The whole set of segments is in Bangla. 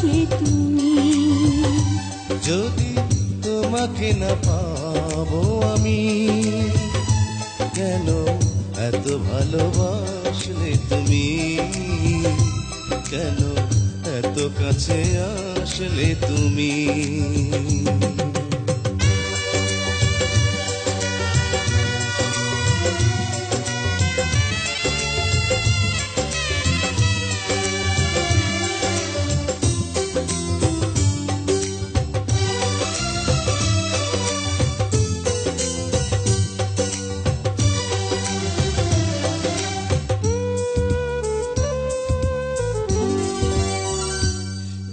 আসলে তুমি। যদি তোমাকে না পাবো আমি, কেন এত ভালোবাসলে তুমি, কেন এত কাছে আসলে তুমি।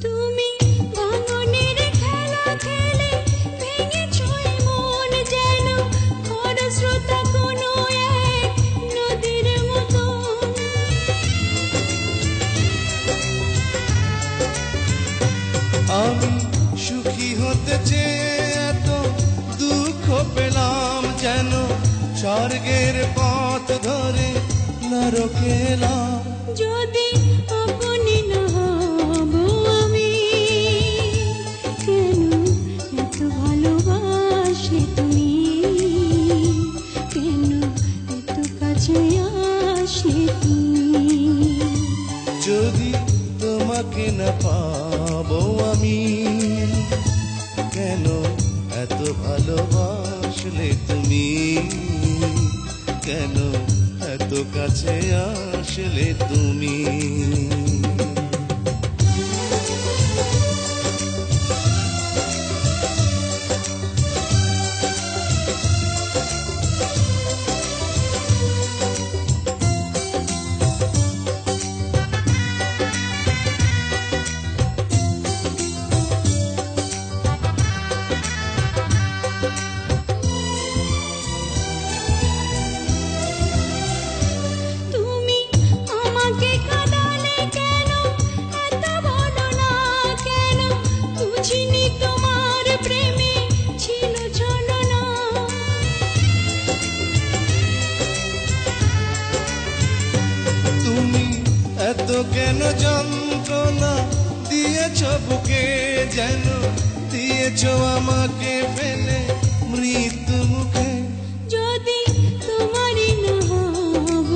তুমি ভাঙনের খেলা খেলে ভেঙেছো এই মন, যেন খরস্রোতা কোনো এক নদীর মতো। আমি সুখী হতে চেয়ে এত দুঃখ পেলাম, যেন স্বর্গের পথ ধরে নরকে এলাম। যদি আপনি না হব আমি, কেন এত ভালোবাসলে তুমি, কেন এত কাছে আসলে তুমি। যদি তোমাকে না পাবো আমি, কেন এত ভালোবাসলে তুমি, কেন এত কাছে আসলে তুমি। তুমি আমাকে কাঁদালে কেন, এত বলো না কেন, বুঝিনি তোমার প্রেমে ছিল ছলনা। তুমি এত কেন যন্ত্রণা দিয়েছ বুকে, যেন দিয়েছ আমাকে ফেলে মৃত্যু মুখে। যদি তোমারই না হব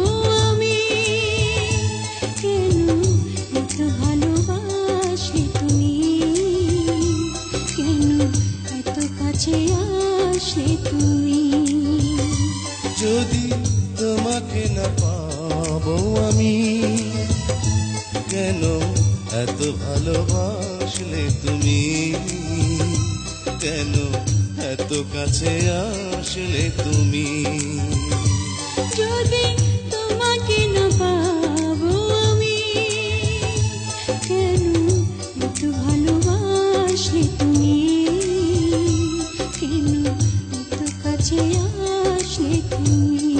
আমি, কেন এত ভালোবাসলে তুমি, কেন এত কাছে আসলে তুমি। যদি তোমাকে না পাবো আমি, কেন এত ভালোবাসলে তুমি, কেন এত কাছে আসলে তুমি। যদি তোমাকে না পাবো আমি, কেন এত ভালোবাসলে তুমি, কেন এত কাছে আসলে তুমি।